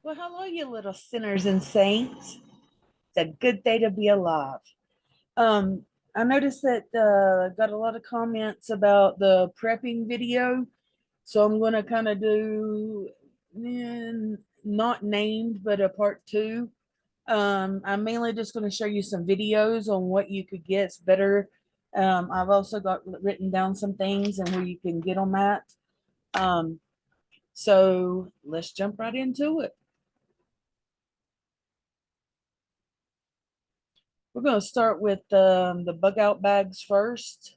Well, hello, you little sinners and saints. It's a good day to be alive. I noticed that got a lot of comments about the prepping video, so I'm going to kind of do not named, but a part two. I'm mainly just going to show you some videos on what you could get better. I've also got written down some things and where you can get them at. Um, so let's jump right into it. We're going to start with the bug out bags first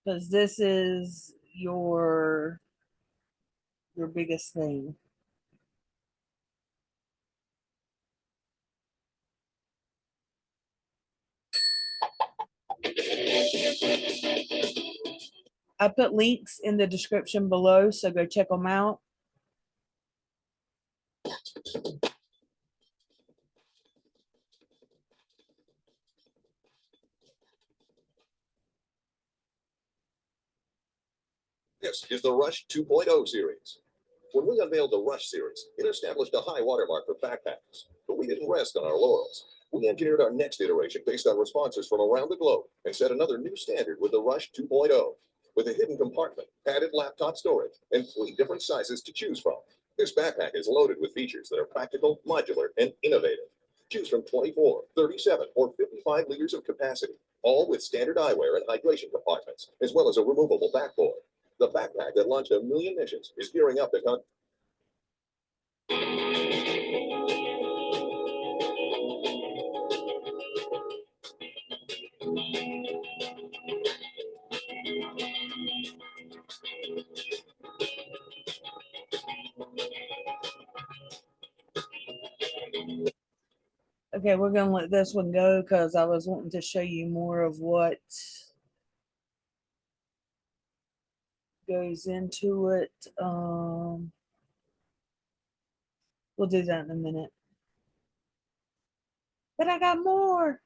because this is your biggest thing. I put links in the description below, so go check them out. This is the Rush 2.0 series. When we unveiled the Rush series, it established a high watermark for backpackers. But we didn't rest on our laurels. We engineered our next iteration based on responses from around the globe and set another new standard with the Rush 2.0. With a hidden compartment, padded laptop storage, and 3 different sizes to choose from. This backpack is loaded with features that are practical, modular, and innovative. Choose from 24, 37, or 55 liters of capacity, all with standard eyewear and hydration compartments, as well as a removable backboard. The backpack that launched 1,000,000 missions is gearing up to come. Okay, we're going to let this one go because I was wanting to show you more of what goes into it. We'll do that in a minute. But I got more.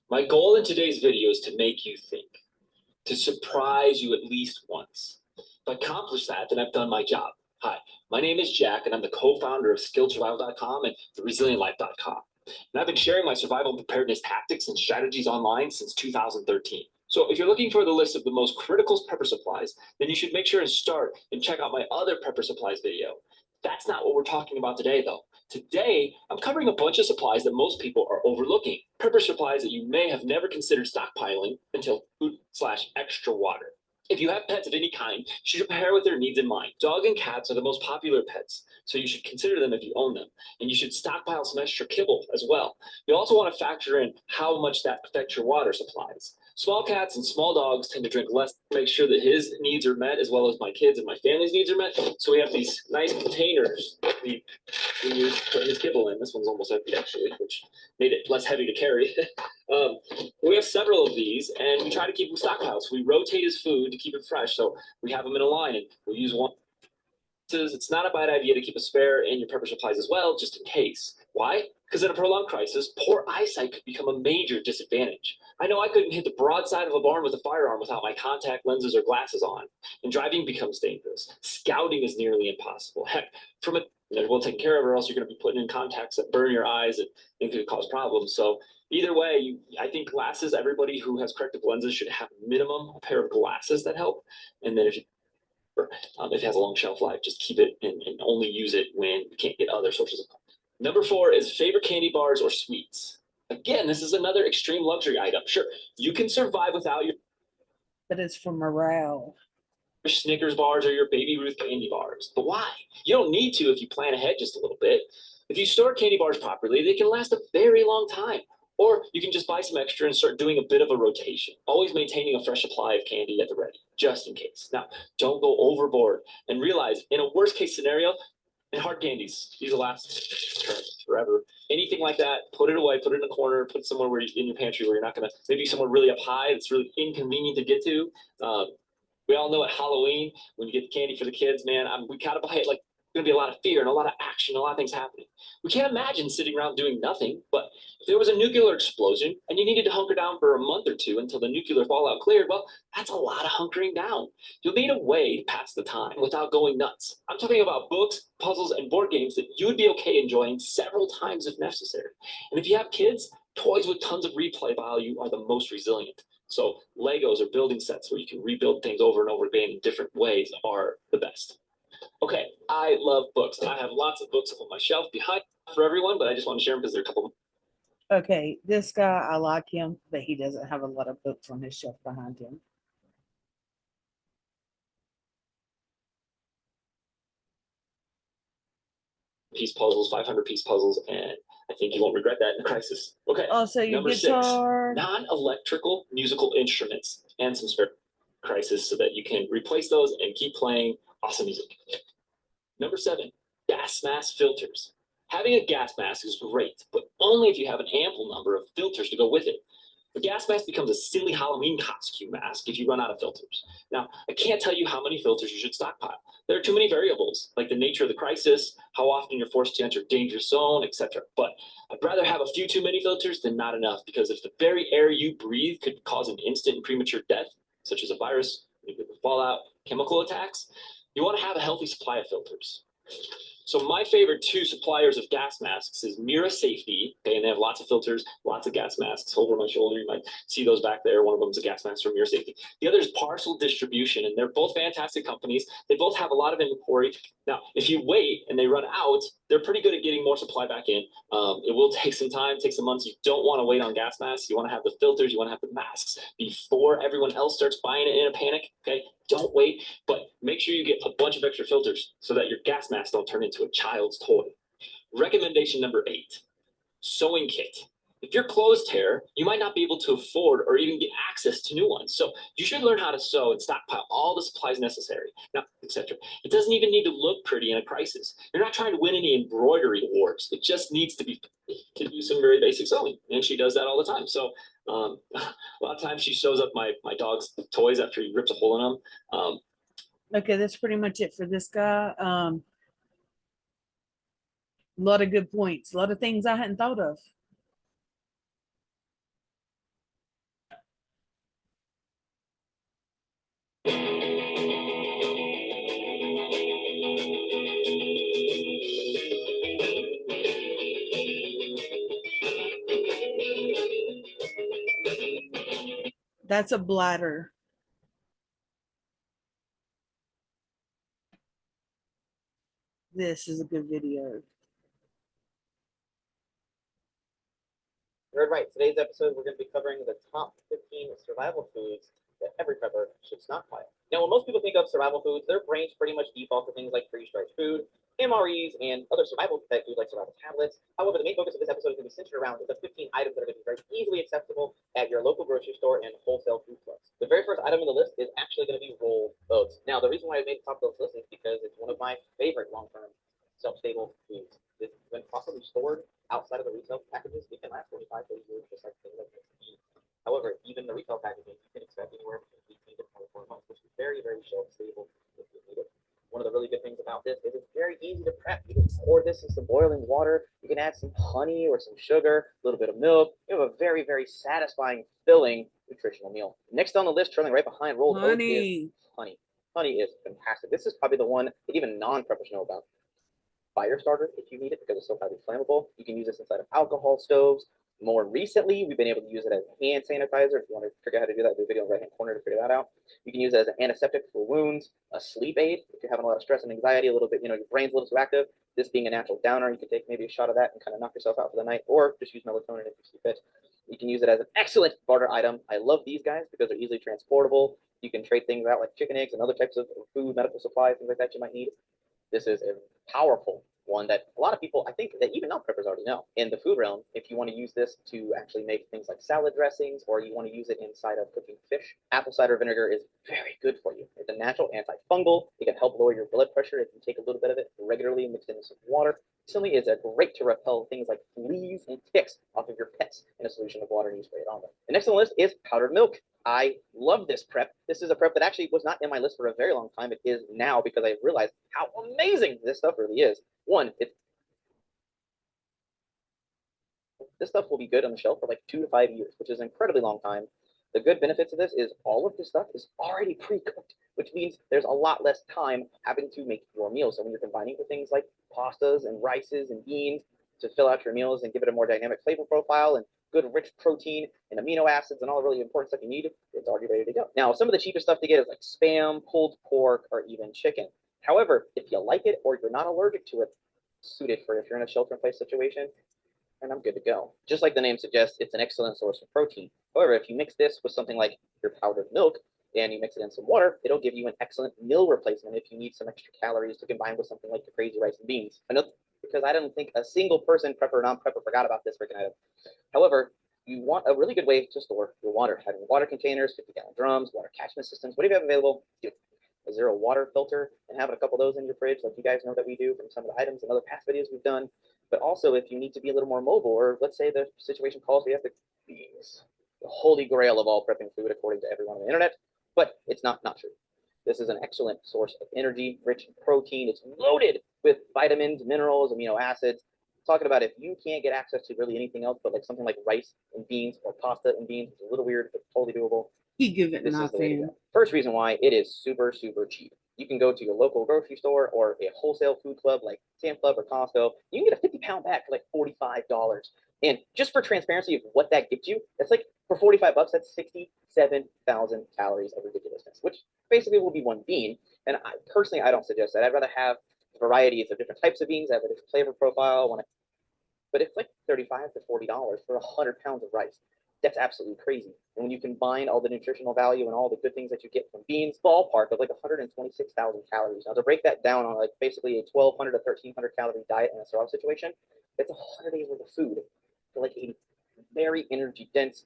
My goal in today's video is to make you think, to surprise you at least once. If I accomplish that, then I've done my job. Hi, my name is Jack, and I'm the co-founder of SkilledSurvival.com and TheResilientLife.com. And I've been sharing my survival preparedness tactics and strategies online since 2013. So if you're looking for the list of the most critical prepper supplies, then you should make sure and start and check out my other prepper supplies video. That's not what we're talking about today, though. Today, I'm covering a bunch of supplies that most people are overlooking. Prepper supplies that you may have never considered stockpiling until food/extra water. If you have pets of any kind, you should prepare with their needs in mind. Dog and cats are the most popular pets, so you should consider them if you own them. And you should stockpile some extra kibble as well. You also want to factor in how much that affects your water supplies. Small cats and small dogs tend to drink less to make sure that his needs are met as well as my kids and my family's needs are met. So we have these nice containers we use to put his kibble in. This one's almost empty actually, which made it less heavy to carry. We have several of these, and we try to keep them stockpiled. So we rotate his food to keep it fresh. So we have them in a line, and we use one. It's not a bad idea to keep a spare in your prepper supplies as well, just in case. Why? Because in a prolonged crisis, poor eyesight could become a major disadvantage. I know I couldn't hit the broadside of a barn with a firearm without my contact lenses or glasses on, and driving becomes dangerous. Scouting is nearly impossible. Heck, from a they're well taken care of, or else you're going to be putting in contacts that burn your eyes and could cause problems. So either way, I think glasses. Everybody who has corrective lenses should have minimum a pair of glasses that help. And then if it has a long shelf life, just keep it and only use it when you can't get other sources of. Number 4 is favorite candy bars or sweets. Again, this is another extreme luxury item. Sure, you can survive without your But it's for morale. Snickers bars or your Baby Ruth candy bars. But why? You don't need to if you plan ahead just a little bit. If you store candy bars properly, they can last a very long time. Or you can just buy some extra and start doing a bit of a rotation, always maintaining a fresh supply of candy at the ready, just in case. Now, don't go overboard and realize in a worst case scenario, and hard candies, these will last forever. Anything like that, put it away, put it in a corner, put it somewhere where in your pantry where you're not gonna, maybe somewhere really up high, it's really inconvenient to get to. We all know at Halloween when you get the candy for the kids, man, we gotta buy it like going to be a lot of fear and a lot of action, a lot of things happening. We can't imagine sitting around doing nothing, but if there was a nuclear explosion and you needed to hunker down for a month or two until the nuclear fallout cleared, well, that's a lot of hunkering down. You'll need a way to pass the time without going nuts. I'm talking about books, puzzles, and board games that you would be okay enjoying several times if necessary. And if you have kids, toys with tons of replay value are the most resilient. So Legos or building sets where you can rebuild things over and over again in different ways are the best. Okay, I love books. I have lots of books up on my shelf behind for everyone, but I just want to share them because there are a couple. Okay, this guy, I like him, but he doesn't have a lot of books on his shelf behind him. Piece puzzles, 500-piece puzzles, and I think you won't regret that in a crisis. Okay. Also, your Number 6, guitar. non-electrical musical instruments and some spare crisis so that you can replace those and keep playing awesome music. Number 7, gas mask filters. Having a gas mask is great, but only if you have an ample number of filters to go with it. A gas mask becomes a silly Halloween costume mask if you run out of filters. Now, I can't tell you how many filters you should stockpile. There are too many variables, like the nature of the crisis, how often you're forced to enter danger zone, etc. But I'd rather have a few too many filters than not enough, because if the very air you breathe could cause an instant and premature death, such as a virus, nuclear fallout, chemical attacks, you want to have a healthy supply of filters. So my favorite 2 suppliers of gas masks is Mira Safety, okay, and they have lots of filters, lots of gas masks over my shoulder. You might see those back there. One of them is a gas mask from Mira Safety. The other is Parcel Distribution, and they're both fantastic companies. They both have a lot of inventory. Now, if you wait and they run out, they're pretty good at getting more supply back in. It will take some time, take some months. You don't want to wait on gas masks. You want to have the filters, you want to have the masks before everyone else starts buying it in a panic, okay? Don't wait, but make sure you get a bunch of extra filters so that your gas masks don't turn into a child's toy. Recommendation number 8, sewing kit. If your clothes tear, you might not be able to afford or even get access to new ones. So you should learn how to sew and stockpile all the supplies necessary, now, etc. It doesn't even need to look pretty in a crisis. You're not trying to win any embroidery awards. It just needs to do some very basic sewing, and she does that all the time. So a lot of times she sews up my dog's toys after he rips a hole in them. Okay, that's pretty much it for this guy. A lot of good points, a lot of things I hadn't thought of. That's a bladder. This is a good video. You're right. Today's episode, we're going to be covering the top 15 survival foods that every prepper should stockpile. Now, when most people think of survival foods, their brains pretty much default to things like freeze-dried food, MREs, and other survival type foods like survival tablets. However, the main focus of this episode is going to be centered around the 15 items that are going to be very easily accessible at your local grocery store and wholesale food clubs. The very first item on the list is actually going to be rolled oats. Now, the reason why I made the top of this list is because it's one of my favorite long-term shelf-stable foods. When properly stored outside of the retail packages, it can last 45, 30 years, just like things like this. However, even the retail packaging, you can expect anywhere between 18 to 24 months, which is very, very shelf-stable if you need it. One of the really good things about this is it's very easy to prep. You can pour this in some boiling water. You can add some honey or some sugar, a little bit of milk. You have a very, very satisfying, filling, nutritional meal. Next on the list, trailing right behind rolled oats, is honey. Honey is fantastic. This is probably the one that even non-preppers know about. Fire starter if you need it because it's so highly flammable. You can use this inside of alcohol stoves. More recently, we've been able to use it as hand sanitizer. If you want to figure out how to do that, do a video in the right-hand corner to figure that out. You can use it as an antiseptic for wounds, a sleep aid if you're having a lot of stress and anxiety, a little bit, your brain's a little too active. This being a natural downer, you can take maybe a shot of that and kind of knock yourself out for the night, or just use melatonin if you see fit. You can use it as an excellent barter item. I love these guys because they're easily transportable. You can trade things out like chicken eggs and other types of food, medical supplies, things like that you might need. This is a powerful one that a lot of people, I think that even non-preppers already know. In the food realm, if you want to use this to actually make things like salad dressings, or you want to use it inside of cooking fish, apple cider vinegar is very good for you. It's a natural antifungal. It can help lower your blood pressure if you take a little bit of it regularly mixed in with some water. Recently is a great to repel things like fleas and ticks off of your pets in a solution of water, and you spray it on them. The next on the list is powdered milk. I love this prep. This is a prep that actually was not in my list for a very long time. It is now because I realized how amazing this stuff really is. One, this stuff will be good on the shelf for like 2 to 5 years, which is an incredibly long time. The good benefits of this is all of this stuff is already pre-cooked, which means there's a lot less time having to make your meals. So when you're combining with things like pastas and rices and beans to fill out your meals and give it a more dynamic flavor profile and good rich protein and amino acids and all the really important stuff you need, it's already ready to go. Now, some of the cheapest stuff to get is like Spam, pulled pork, or even chicken. However, if you like it or you're not allergic to it, suited for if you're in a shelter-in-place situation, and I'm good to go. Just like the name suggests, it's an excellent source of protein. However, if you mix this with something like your powdered milk and you mix it in some water, it'll give you an excellent meal replacement if you need some extra calories to combine with something like your crazy rice and beans. Because I don't think a single person, prepper or non-prepper, forgot about this freaking item. However, you want a really good way to store your water. Having water containers, 50-gallon drums, water catchment systems, whatever you have available, do a zero water filter and having a couple of those in your fridge, like you guys know that we do from some of the items and other past videos we've done. But also, if you need to be a little more mobile, or let's say the situation calls for you have to beans, the holy grail of all prepping food, according to everyone on the internet, but it's not true. This is an excellent source of energy, rich in protein. It's loaded with vitamins, minerals, amino acids. Talking about if you can't get access to really anything else but like something like rice and beans or pasta and beans, it's a little weird, but totally doable. You give it This is the way to nothing. go. First reason why it is super, super cheap. You can go to your local grocery store or a wholesale food club like Sam Club or Costco. You can get a 50-pound bag for like $45. And just for transparency of what that gets you, that's like for $45, that's 67,000 calories of ridiculousness, which basically will be one bean. And I don't suggest that. I'd rather have varieties of different types of beans that have a different flavor profile. But it's like $35 to $40 for 100 pounds of rice. That's absolutely crazy. And when you combine all the nutritional value and all the good things that you get from beans, ballpark of like 126,000 calories. Now to break that down on like basically a 1,200 to 1,300 calorie diet in a survival situation, that's 100 days worth of food for like 80. Very energy dense,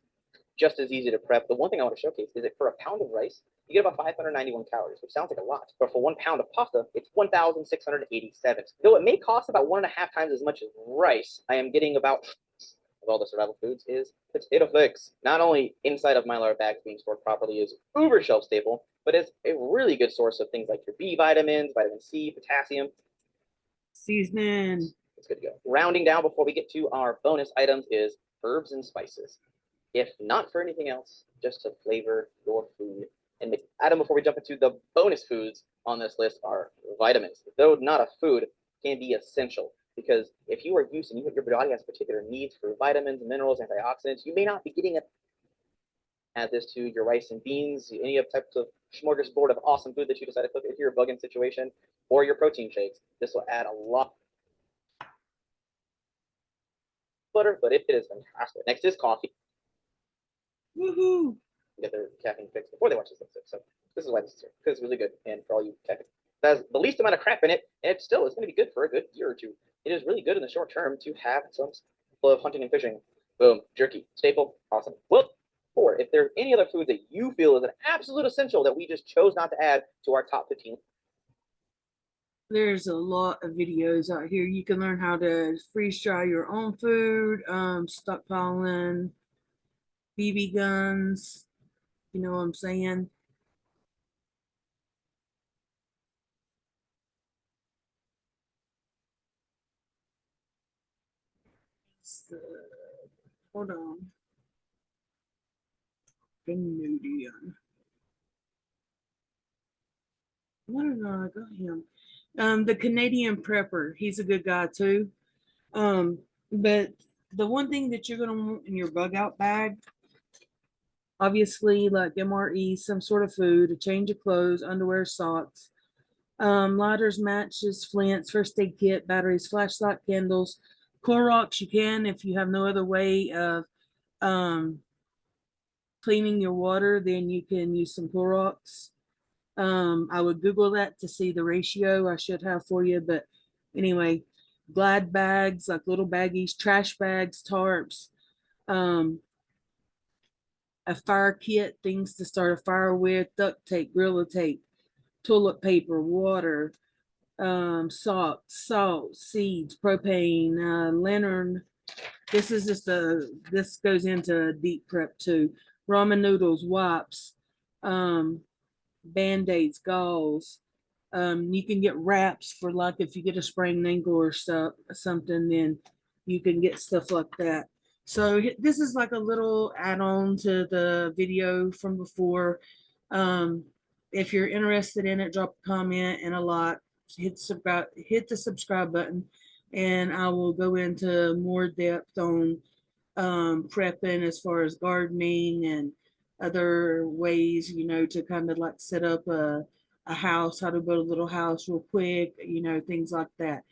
just as easy to prep. The one thing I want to showcase is that for a pound of rice, you get about 591 calories, which sounds like a lot. But for 1 pound of pasta, it's 1,687. Though it may cost about 1.5 times as much as rice, I am getting about of all the survival foods is potato flakes. Not only inside of Mylar bags being stored properly is uber shelf staple, but it's a really good source of things like your B vitamins, vitamin C, potassium. Seasoning. It's good to go. Rounding down before we get to our bonus items is herbs and spices. If not for anything else, just to flavor your food. And the item before we jump into the bonus foods on this list are vitamins. Though not a food, can be essential. Because if you are used and your body has particular needs for vitamins, minerals, antioxidants, you may not be getting it. Add this to your rice and beans, any types of smorgasbord of awesome food that you decide to cook if you're a bug-in situation, or your protein shakes. This will add a lot butter, but it is fantastic. Next is coffee. Woohoo! Get their caffeine fix before they watch this episode. So this is why this is here, because it's really good. And for all you caffeine, it has the least amount of crap in it, and it still is going to be good for a good year or two. It is really good in the short term to have some of hunting and fishing. Boom, jerky, staple, awesome. Well, or if there's any other food that you feel is an absolute essential that we just chose not to add to our top 15. There's a lot of videos out here. You can learn how to freeze dry your own food, stockpiling BB guns. You know what I'm saying? So, hold on. Canadian. What did I got him? The Canadian prepper. He's a good guy too. But the one thing that you're gonna want in your bug out bag, obviously, like MRE, some sort of food, a change of clothes, underwear, socks, lighters, matches, flints, first aid kit, batteries, flashlight, candles, Clorox. You can, if you have no other way of cleaning your water, then you can use some Clorox. I would Google that to see the ratio I should have for you. But anyway, Glad bags, like little baggies, trash bags, tarps, a fire kit, things to start a fire with, duct tape, Gorilla tape, toilet paper, water, salt, seeds, propane, lantern. This is just this goes into deep prep too. Ramen noodles, wipes, band-aids, gauze. You can get wraps for like if you get a sprained ankle or something, then you can get stuff like that. So this is like a little add-on to the video from before. If you're interested in it, drop a comment and a like. Hit the subscribe button, and I will go into more depth on prepping as far as gardening and other ways, to kind of like set up a house, how to build a little house real quick, things like that.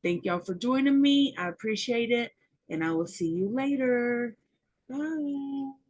Thank y'all for joining me. I appreciate it, and I will see you later. Bye.